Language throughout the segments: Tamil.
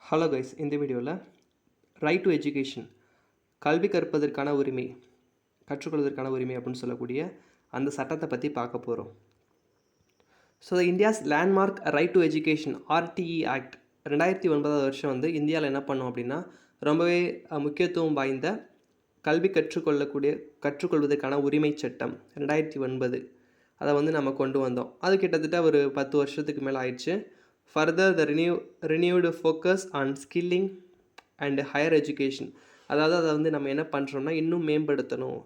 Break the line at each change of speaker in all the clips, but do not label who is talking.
ஹலோ கைஸ், இந்த வீடியோவில் ரைட் டு எஜுகேஷன், கல்வி கற்பதற்கான உரிமை, கற்றுக்கொள்வதற்கான உரிமை அப்படின்னு சொல்லக்கூடிய அந்த சட்டத்தை பற்றி பார்க்க போகிறோம். So India's landmark right to education RTE act 2009 வருஷம் வந்து இந்தியாவில் என்ன பண்ணோம் அப்படின்னா ரொம்பவே முக்கியத்துவம் வாய்ந்த கல்வி கற்றுக்கொள்வதற்கான உரிமை சட்டம் 2009 அதை வந்து நம்ம கொண்டு வந்தோம். அது கிட்டத்தட்ட ஒரு 10 வருஷத்துக்கு மேலே ஆயிடுச்சு. Further the renewed focus on skilling and higher education, அதாவது அதை வந்து நம்ம என்ன பண்ணுறோம்னா இன்னும் மேம்படுத்தணும்,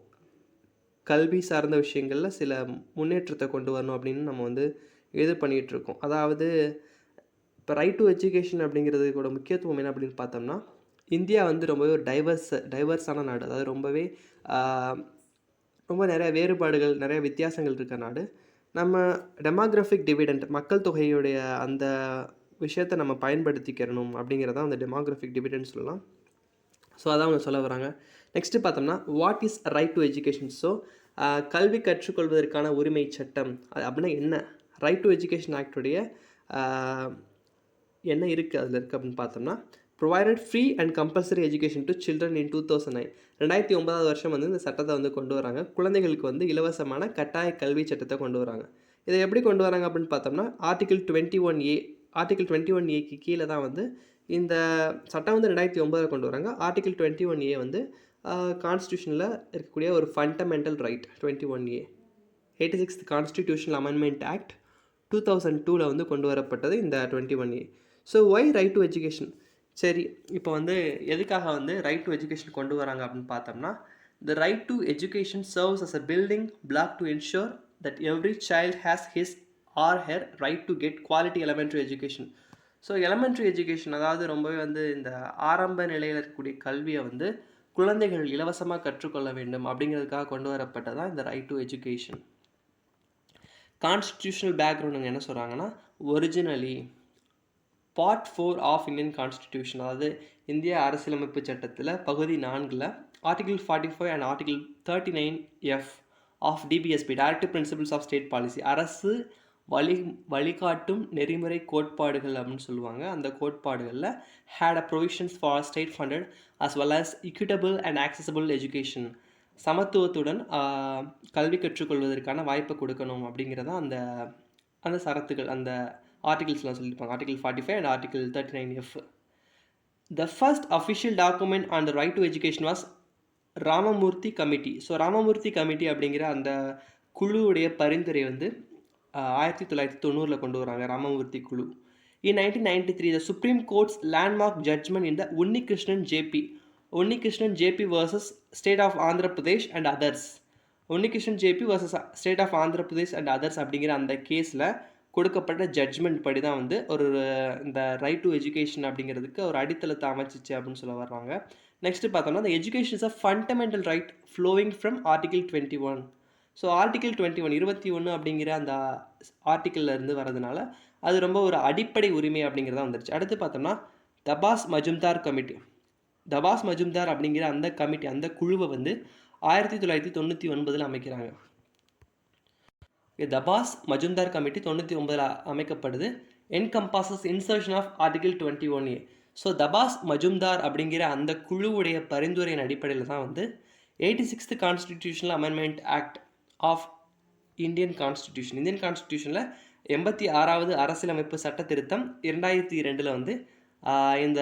கல்வி சார்ந்த விஷயங்களில் சில முன்னேற்றத்தை கொண்டு வரணும் அப்படின்னு நம்ம வந்து இது பண்ணிகிட்ருக்கோம். அதாவது இப்போ ரைட் டு எஜுகேஷன் அப்படிங்கிறதுக்கோட முக்கியத்துவம் என்ன அப்படின்னு பார்த்தோம்னா, இந்தியா வந்து ரொம்பவே ஒரு டைவர்ஸான நாடு. அதாவது ரொம்ப நிறைய வேறுபாடுகள், நிறைய வித்தியாசங்கள் இருக்க நாடு. நம்ம டெமோக்ராஃபிக் டிவிடெண்ட், மக்கள் தொகையுடைய அந்த விஷயத்தை நம்ம பயன்படுத்திக்கிறணும் அப்படிங்கிறதான் அந்த டெமோக்ராஃபிக் டிவிடெண்ட் சொல்லலாம். ஸோ அதான் அவங்க சொல்ல வராங்க. நெக்ஸ்ட்டு பார்த்தோம்னா what is right to education. So கல்வி கற்றுக்கொள்வதற்கான உரிமை சட்டம் அது அப்படின்னா என்ன, ரைட் டு எஜுகேஷன் ஆக்டுடைய என்ன இருக்குது அதில் இருக்குது அப்படின்னு பார்த்தோம்னா, provided free and compulsory education to children in 2009. 2009 வருஷம் வந்து இந்த சட்டத்தை வந்து கொண்டு வராங்க. குழந்தைகளுக்கு வந்து இலவசமான கட்டாய கல்வி சட்டத்தை கொண்டு வராங்க. இதை எப்படி கொண்டு வராங்க அப்படின்னு பார்த்தோம்னா, ஆர்டிகிள் 21A கீழே தான் வந்து இந்த சட்டம் வந்து 2009 கொண்டு வராங்க. ஆர்டிகிள் 21A வந்து கான்ஸ்டியூஷனில் இருக்கக்கூடிய ஒரு fundamental right. 21A 86th constitutional amendment act 2002 வந்து கொண்டு வரப்பட்டது இந்த 21A. So why right to education. சரி, இப்போ வந்து எதுக்காக வந்து ரைட் டு எஜுகேஷன் கொண்டு வராங்க அப்படின்னு பார்த்தோம்னா, the right to education serves as a building block to ensure that every child has his or her right to get quality elementary education. So elementary education அதாவது ரொம்பவே வந்து இந்த ஆரம்ப நிலையில் இருக்கக்கூடிய கல்வியை வந்து குழந்தைகள் இலவசமாக கற்றுக்கொள்ள வேண்டும் அப்படிங்கிறதுக்காக கொண்டு வரப்பட்டதான் இந்த ரைட் டு எஜுகேஷன். கான்ஸ்டிடியூஷனல் பேக்ரவுண்டுங்க என்ன சொல்கிறாங்கன்னா, originally part 4 of Indian constitution, அதாவது இந்திய அரசியலமைப்பு சட்டத்தில் பகுதி 4 article 45 and article 39F of DPSP, directive principles of state policy, அரசு வழிகாட்டும் நெறிமுறை கோட்பாடுகள் அப்படின்னு சொல்லுவாங்க. அந்த கோட்பாடுகளில் had a provisions for state funded as well as equitable and accessible education, சமத்துவத்துடன் கல்வி கற்றுக்கொள்வதற்கான வாய்ப்பை கொடுக்கணும் அப்படிங்கிறதான் அந்த சரத்துகள், அந்த ஆர்டிகிள்ஸ்லாம் சொல்லியிருப்பாங்க. Article 45 and article 39F. The first official document on the right to education was Ramamurthy committee. So Ramamurthy committee அப்படிங்கிற அந்த குழுவுடைய பரிந்துரை வந்து 1990 கொண்டு வராங்க, ராமமூர்த்தி குழு. In 1993 the supreme court's landmark judgement in the Unnikrishnan JP versus state of Andhra Pradesh and others. Unnikrishnan JP versus state of Andhra Pradesh and others அப்படிங்கிற அந்த கேஸில் கொடுக்கப்பட்ட ஜட்ஜ்மெண்ட் படி தான் வந்து இந்த ரைட் டு எஜுகேஷன் அப்படிங்கிறதுக்கு ஒரு அடித்தளத்தை அமைச்சிச்சு அப்படின்னு சொல்ல வர்றாங்க. நெக்ஸ்ட்டு பார்த்தோம்னா, the education is a fundamental right flowing from article 21. So article 21 அப்படிங்கிற அந்த ஆர்டிக்கிளில் இருந்து வரதுனால அது ரொம்ப ஒரு அடிப்படை உரிமை அப்படிங்கிறதா வந்துருச்சு. அடுத்து பார்த்தோம்னா தபாஸ் மஜும்தார் அப்படிங்கிற அந்த கமிட்டி, அந்த குழுவை வந்து 1999 அமைக்கிறாங்க. தபாஸ் மஜும்தார் கமிட்டி 99 அமைக்கப்படுது. Encompasses insertion of article 21A. So Tapas Majumdar அப்படிங்கிற அந்த குழுவுடைய பரிந்துரையின் அடிப்படையில் தான் வந்து 86th constitutional amendment act of Indian கான்ஸ்டிடியூஷனில் 86வது அரசியலமைப்பு சட்ட திருத்தம் 2002 வந்து இந்த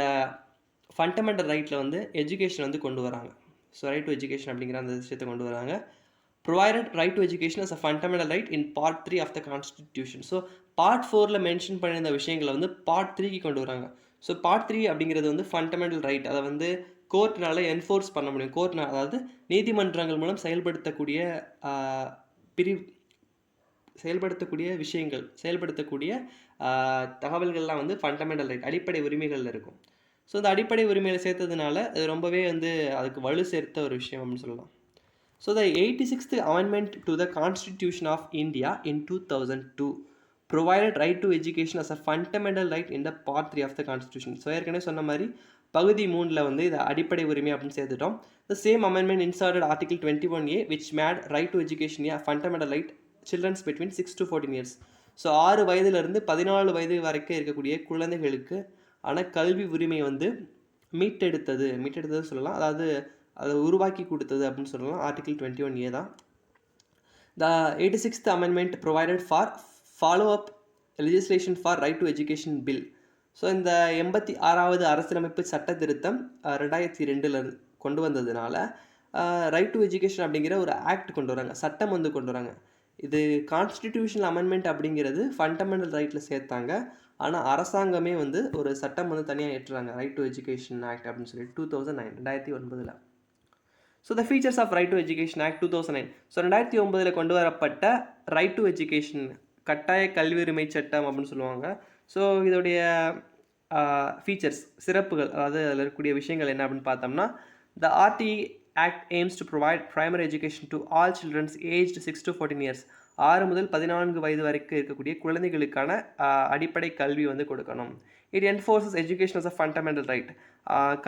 ஃபண்டமெண்டல் ரைட்டில் வந்து எஜுகேஷன் வந்து கொண்டு வராங்க. ஸோ ரைட் டு எஜுகேஷன் அப்படிங்கிற அந்த விஷயத்தை கொண்டு வராங்க. Provided right to education as a fundamental right in part 3 of the constitution. So part 4 mention பண்ணியிருந்த விஷயங்களை வந்து பார்ட் 3க்கு கொண்டு வராங்க. ஸோ பார்ட் 3 அப்படிங்கிறது வந்து ஃபண்டமெண்டல் ரைட், அதை வந்து கோர்ட்னால என்ஃபோர்ஸ் பண்ண முடியும். அதாவது நீதிமன்றங்கள் மூலம் செயல்படுத்தக்கூடிய விஷயங்கள், செயல்படுத்தக்கூடிய தகவல்கள்லாம் வந்து ஃபண்டமெண்டல் ரைட், அடிப்படை உரிமைகளில் இருக்கும். ஸோ இந்த அடிப்படை உரிமைகளை சேர்த்ததுனால அது ரொம்பவே வந்து அதுக்கு வலு சேர்த்த ஒரு விஷயம் அப்படின்னு சொல்லலாம். So the 86th amendment to the Constitution of India in 2002 provided right to education as a fundamental right in the part 3 of the Constitution. So ஏற்கனவே சொன்ன மாதிரி பகுதி 3 வந்து இதை அடிப்படை உரிமை அப்படின்னு சேர்த்துட்டோம். The same amendment inserted Article 21A which made right to education a fundamental right children's between 6 to 14 years. So 6 வயதிலிருந்து 14 வயது வரைக்கும் இருக்கக்கூடிய குழந்தைகளுக்கு ஆனால் கல்வி உரிமை வந்து மீட்டெடுத்தது சொல்லலாம். அதாவது அதை உருவாக்கி கொடுத்தது அப்படின்னு சொல்லலாம். ஆர்டிகிள் 21A தான். The 86th Amendment provided for follow-up legislation for right to education bill. So இந்த 86வது அரசியலமைப்பு சட்ட திருத்தம் 2002 கொண்டு வந்ததுனால ரைட் டு எஜுகேஷன் அப்படிங்கிற ஒரு ஆக்ட் கொண்டு வராங்க, சட்டம் வந்து கொண்டு வராங்க. இது கான்ஸ்டிடியூஷனல் அமெண்ட்மெண்ட் அப்படிங்கிறது ஃபண்டமெண்டல் ரைட்டில் சேர்த்தாங்க. ஆனால் அரசாங்கமே வந்து ஒரு சட்டம் வந்து தனியாக ஏற்றுறாங்க, ரைட் டு எஜுகேஷன் ஆக்ட் அப்படின்னு சொல்லி 2009. So the features of right to education act 2009. So 2009 கொண்டு வரப்பட்ட ரைட் டு எஜுகேஷன் கட்டாய கல்வி உரிமை சட்டம் அப்படின்னு சொல்லுவாங்க. ஸோ இதோடைய ஃபீச்சர்ஸ், சிறப்புகள், அதாவது அதில் இருக்கக்கூடிய விஷயங்கள் என்ன அப்படின்னு பார்த்தோம்னா, த RT Act aims to provide primary education to all children aged 6 to 14 years. 6 முதல் 14 வயது வரைக்கும் இருக்கக்கூடிய குழந்தைகளுக்கான அடிப்படை கல்வி வந்து கொடுக்கணும். It enforces education as a fundamental right.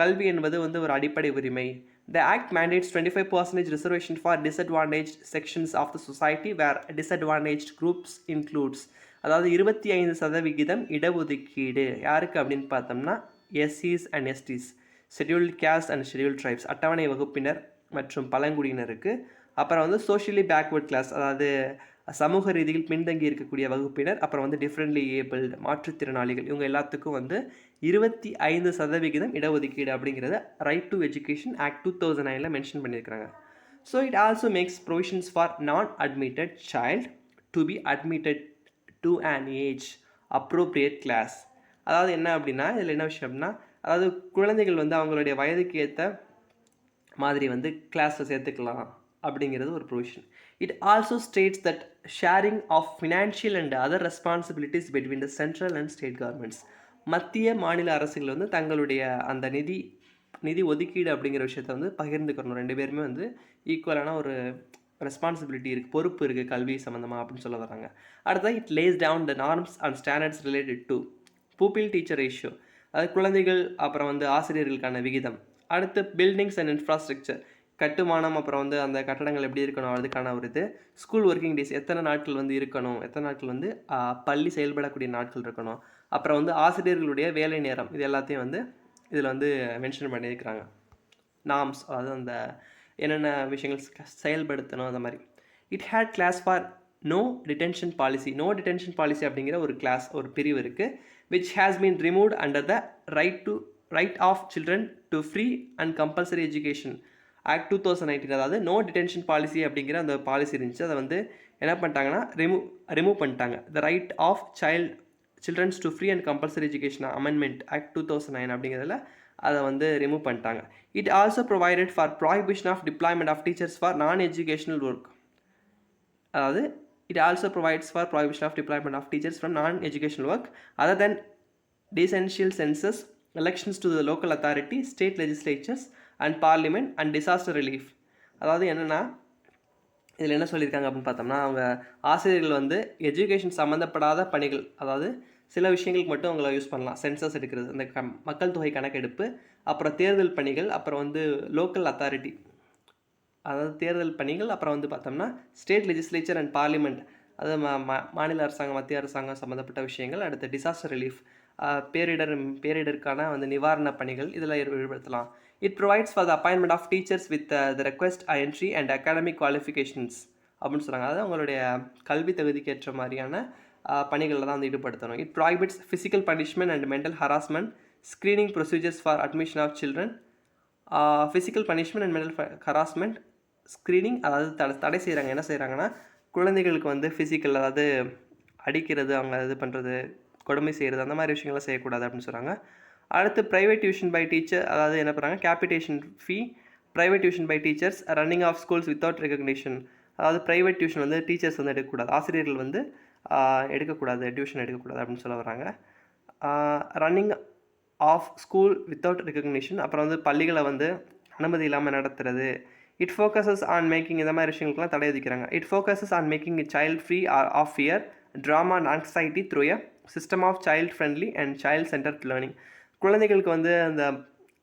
கல்வி என்பது வந்து ஒரு அடிப்படை உரிமை. The Act mandates 25% reservation for disadvantaged sections of the society where disadvantaged groups includes. அதாவது 25% இடஒதுக்கீடு யாருக்கு அப்படின்னு பார்த்தோம்னா SCs and STs, scheduled caste and scheduled tribes, அட்டவணை வகுப்பினர் மற்றும் பழங்குடியினருக்கு. அப்புறம் வந்து சோஷியலி பேக்வர்ட் கிளாஸ், அதாவது சமூக ரீதியில் பின்தங்கி இருக்கக்கூடிய வகுப்பினர். அப்புறம் வந்து டிஃப்ரெண்ட்லி ஏபிள்டு, மாற்றுத்திறனாளிகள், இவங்க எல்லாத்துக்கும் வந்து 25% இடஒதுக்கீடு அப்படிங்கிறத right to education act 2009 mention பண்ணியிருக்கிறாங்க. So it also makes provisions for non admitted child to be admitted to an age appropriate class. அதாவது என்ன அப்படின்னா, இதில் என்ன விஷயம் அப்படின்னா, அதாவது குழந்தைகள் வந்து அவங்களுடைய வயதுக்கு ஏற்ற மாதிரி வந்து கிளாஸில் சேர்த்துக்கலாம் அப்படிங்கிறது ஒரு provision. It also states that sharing of financial and other responsibilities between the central and state governments. மத்திய மாநில அரசுகள் வந்து தங்களுடைய அந்த நிதி ஒதுக்கீடு அப்படிங்கிற விஷயத்தை வந்து பகிர்ந்துக்கணும். 2 பேருமே வந்து ஈக்குவலான ஒரு ரெஸ்பான்சிபிலிட்டி இருக்குது, பொறுப்பு இருக்குது கல்வி சம்மந்தமாக அப்படின்னு சொல்ல வராங்க. அடுத்தது it lays down the norms and standards related to pupil teacher ratio, அது குழந்தைகள் அப்புறம் வந்து ஆசிரியர்களுக்கான விகிதம். அடுத்து பில்டிங்ஸ் அண்ட் இன்ஃப்ராஸ்ட்ரக்சர், கட்டுமானம், அப்புறம் வந்து அந்த கட்டடங்கள் எப்படி இருக்கணும் அதுக்கான ஒரு இது. ஸ்கூல் ஒர்க்கிங் டேஸ், எத்தனை நாட்கள் வந்து இருக்கணும், எத்தனை நாட்கள் வந்து பள்ளி செயல்படக்கூடிய நாட்கள் இருக்கணும். அப்புறம் வந்து ஆசிரியர்களுடைய வேலை நேரம், இது எல்லாத்தையும் வந்து இதில் வந்து மென்ஷன் பண்ணியிருக்கிறாங்க. நார்ம்ஸ், அதாவது அந்த என்னென்ன விஷயங்கள் செயல்படுத்தணும் அந்த மாதிரி. It had clause for no detention policy. No detention policy அப்படிங்கிற ஒரு கிளாஸ், ஒரு பிரிவு இருக்குது. which has been removed under the right of children to free and compulsory education act 2019. அதாவது நோ டிடென்ஷன் பாலிசி அப்படிங்கிற அந்த பாலிசி இருந்துச்சு, அதை வந்து என்ன பண்ணிட்டாங்கன்னா ரிமூவ் பண்ணிட்டாங்க. The right of childrens to free and compulsory education amendment act 2009 அப்படிங்கிறதுல அதை வந்து ரிமூவ் பண்ணிட்டாங்க. It also provided for prohibition of deployment of teachers for non educational work. அதாவது it also provides for prohibition of deployment of teachers from non-educational work other than essential census, elections to the local authority, state legislatures and parliament and disaster relief. அதாவது என்னென்னா, இதில் என்ன சொல்லியிருக்காங்க அப்படின்னு பார்த்தோம்னா, அவங்க ஆசிரியர்கள் வந்து எஜுகேஷன் சம்மந்தப்படாத பணிகள், அதாவது சில விஷயங்களுக்கு மட்டும் அவங்கள யூஸ் பண்ணலாம். சென்சஸ் எடுக்கிறது, அந்த மக்கள் தொகை கணக்கெடுப்பு, அப்புறம் தேர்தல் பணிகள், அப்புறம் வந்து லோக்கல் அத்தாரிட்டி, அதாவது தேர்தல் பணிகள், அப்புறம் வந்து பார்த்தோம்னா ஸ்டேட் லெஜிஸ்லேச்சர் அண்ட் பார்லிமெண்ட், அது மாநில அரசாங்கம் மத்திய அரசாங்கம் சம்மந்தப்பட்ட விஷயங்கள். அடுத்து டிசாஸ்டர் ரிலீஃப், பேரிடருக்கான வந்து நிவாரண பணிகள், இதில் ஈடுபடுத்தலாம். It provides for the appointment of teachers with the request entry and academic qualifications அப்படின்னு சொல்கிறாங்க. அதாவது அவங்களுடைய கல்வி தகுதிக்கு ஏற்ற மாதிரியான பணிகளில் தான் வந்து ஈடுபடுத்தணும். It prohibits physical punishment and mental harassment, screening procedures for admission of children. Physical punishment and mental harassment, screening, அதாவது தடை செய்கிறாங்க. என்ன செய்கிறாங்கன்னா, குழந்தைகளுக்கு வந்து ஃபிசிக்கல், அதாவது அடிக்கிறது, அவங்க இது பண்ணுறது, கொடுமை செய்கிறது, அந்த மாதிரி விஷயங்கள்லாம் செய்யக்கூடாது அப்படின்னு சொல்கிறாங்க. அடுத்து ப்ரைவேட் டியூஷன் பை டீச்சர், அதாவது என்ன பண்ணுறாங்க, capitation fee, private tuition by teachers, running of schools without recognition. அதாவது ப்ரைவேட் டியூஷன் வந்து டீச்சர்ஸ் வந்து எடுக்கக்கூடாது, ஆசிரியர்கள் வந்து எடுக்கக்கூடாது, டியூஷன் எடுக்கக்கூடாது அப்படின்னு சொல்ல வராங்க. Running of school without recognition, அப்புறம் வந்து பள்ளிகளை வந்து அனுமதி இல்லாமல் நடத்துறது. இட் ஃபோக்கஸஸ் ஆன் மேக்கிங், இந்த மாதிரி விஷயங்களுக்குலாம் தடை விதிக்கிறாங்க. It focuses on making a child free of fear, trauma and anxiety through a system of child friendly and child centred learning. குழந்தைகளுக்கு வந்து அந்த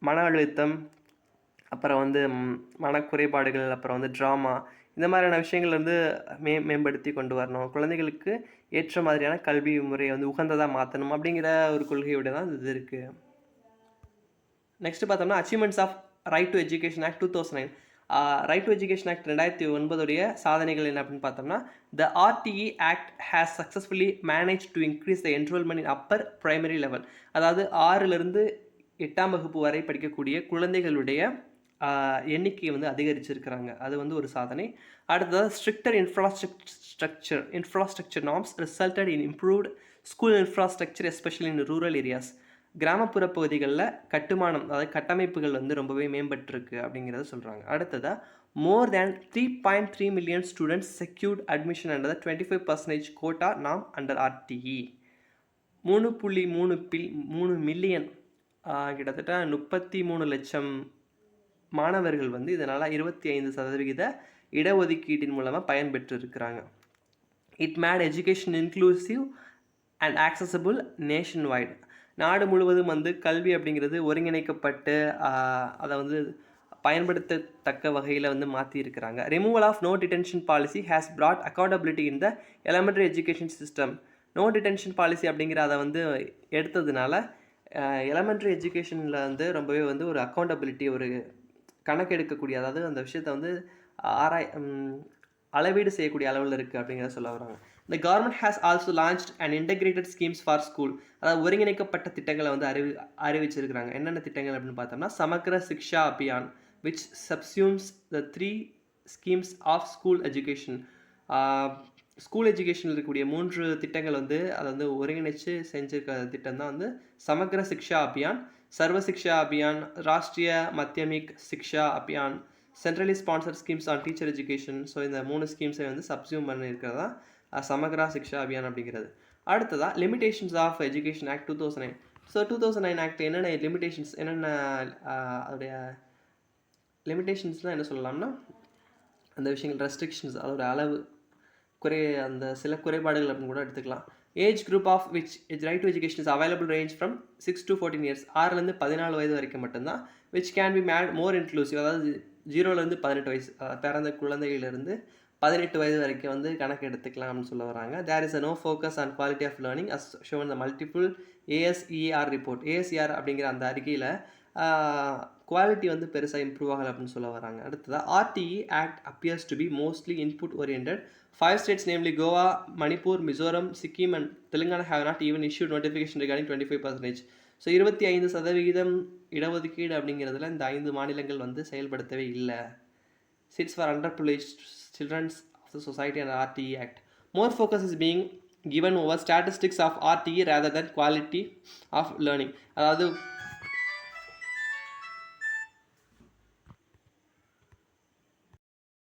மன அழுத்தம், அப்புறம் வந்து மனக்குறைபாடுகள், அப்புறம் வந்து ட்ராமா, இந்த மாதிரியான விஷயங்கள் வந்து மேம்படுத்தி கொண்டு வரணும். குழந்தைகளுக்கு ஏற்ற மாதிரியான கல்வி முறையை வந்து உகந்ததாக மாற்றணும் அப்படிங்கிற ஒரு கொள்கையோட தான் இது இருக்குது. நெக்ஸ்ட் பார்த்தோம்னா achievements of right to education act 2009. Right to education act 2009 சாதனைகள் என்ன அப்படின்னு பார்த்தோம்னா, the RTE act has successfully manage to increase the enrolment in upper primary level. அதாவது 6லிருந்து 8ஆம் வகுப்பு வரை படிக்கக்கூடிய குழந்தைகளுடைய எண்ணிக்கையை வந்து அதிகரிச்சிருக்கிறாங்க. அது வந்து ஒரு சாதனை. அடுத்தது stricter infrastructure norms resulted in improved school infrastructure especially in rural areas. கிராமப்புற பகுதிகளில் கட்டுமானம், அதாவது கட்டமைப்புகள் வந்து ரொம்பவே மேம்பட்டுருக்கு அப்படிங்கிறத சொல்கிறாங்க. அடுத்ததாக more than 3.3 million students secured admission under 25% quota நாம் அண்டர் ஆர்டிஇ. 3.3 மில்லியன், கிட்டத்தட்ட 33 லட்சம் மாணவர்கள் வந்து இதனால் 25% இடஒதுக்கீட்டின் மூலமாக பயன்பெற்று இருக்கிறாங்க. It made education inclusive and accessible nation wide. நாடு முழுவதும் வந்து கல்வி அப்படிங்கிறது ஒருங்கிணைக்கப்பட்டு அதை வந்து பயன்படுத்தத்தக்க வகையில் வந்து மாற்றியிருக்கிறாங்க. Removal of no detention policy has brought accountability in the elementary education system. No detention policy அப்படிங்கிற அதை வந்து எடுத்ததுனால எலமெண்ட்ரி எஜுகேஷனில் வந்து ரொம்பவே வந்து ஒரு அக்கௌண்டபிலிட்டி, ஒரு கணக்கெடுக்கக்கூடிய, அதாவது அந்த விஷயத்தை வந்து அளவீடு செய்யக்கூடிய அளவில் இருக்குது அப்படிங்கிறத சொல்ல வராங்க. The government has also launched an integrated schemes for school. அதாவது ஒருங்கிணைக்கப்பட்ட திட்டங்களை வந்து அறிவிச்சிருக்கிறாங்க. என்னென்ன திட்டங்கள் அப்படின்னு பார்த்தோம்னா, Samagra Shiksha Abhiyan which subsumes the 3 schemes of school education. School எஜுகேஷனில் இருக்கக்கூடிய 3 திட்டங்கள் வந்து அதை வந்து ஒருங்கிணைச்சு செஞ்சிருக்க திட்டம் தான் வந்து Samagra Shiksha Abhiyan, Sarva Shiksha Abhiyan, Rashtriya Madhyamik Shiksha Abhiyan, centrally sponsored schemes on teacher education. So இந்த 3 ஸ்கீம்ஸை வந்து சப்சியூம் பண்ணியிருக்கிறது தான் சமக்ரா சிக்ஷா அபியான் அப்படிங்கிறது. அடுத்ததாக limitations of education act 2009. So 2009 act என்னென்ன லிமிடேஷன்ஸ், என்னென்ன அதோடைய லிமிடேஷன்ஸ்லாம் என்ன சொல்லலாம்னா, அந்த விஷயங்கள் ரெஸ்ட்ரிக்ஷன்ஸ், அதோட அளவு அந்த சில குறைபாடுகள் அப்படின்னு கூட எடுத்துக்கலாம். Age group of which right to education is available range from 6 to 14 years. 6லேருந்து 14 வயது வரைக்கும் மட்டும்தான். Which can be made more inclusive, அதாவது 0லேருந்து 18 வயசு, பிறந்த குழந்தைகளிலிருந்து 18 வயது வரைக்கும் வந்து கணக்கு எடுத்துக்கலாம் அப்படின்னு சொல்ல வராங்க. There is a no focus on quality of learning as shown the multiple ASER report. ASER அப்படிங்கிற அந்த அறிக்கையில் குவாலிட்டி வந்து பெருசாக இம்ப்ரூவ் ஆகலை அப்படின்னு சொல்ல வராங்க. அடுத்ததாக RTE act appears to be mostly input oriented. 5 states namely Goa, Manipur, Mizoram, Sikkim and Telangana have not even issued notification regarding 25%. So 25% இடஒதுக்கீடு அப்படிங்கிறதுல இந்த 5 மாநிலங்கள் வந்து செயல்படுத்தவே இல்லை. Seats for underprivileged children of the society and RTE Act. More focus is being given over statistics of RTE rather than quality of learning. அதாவது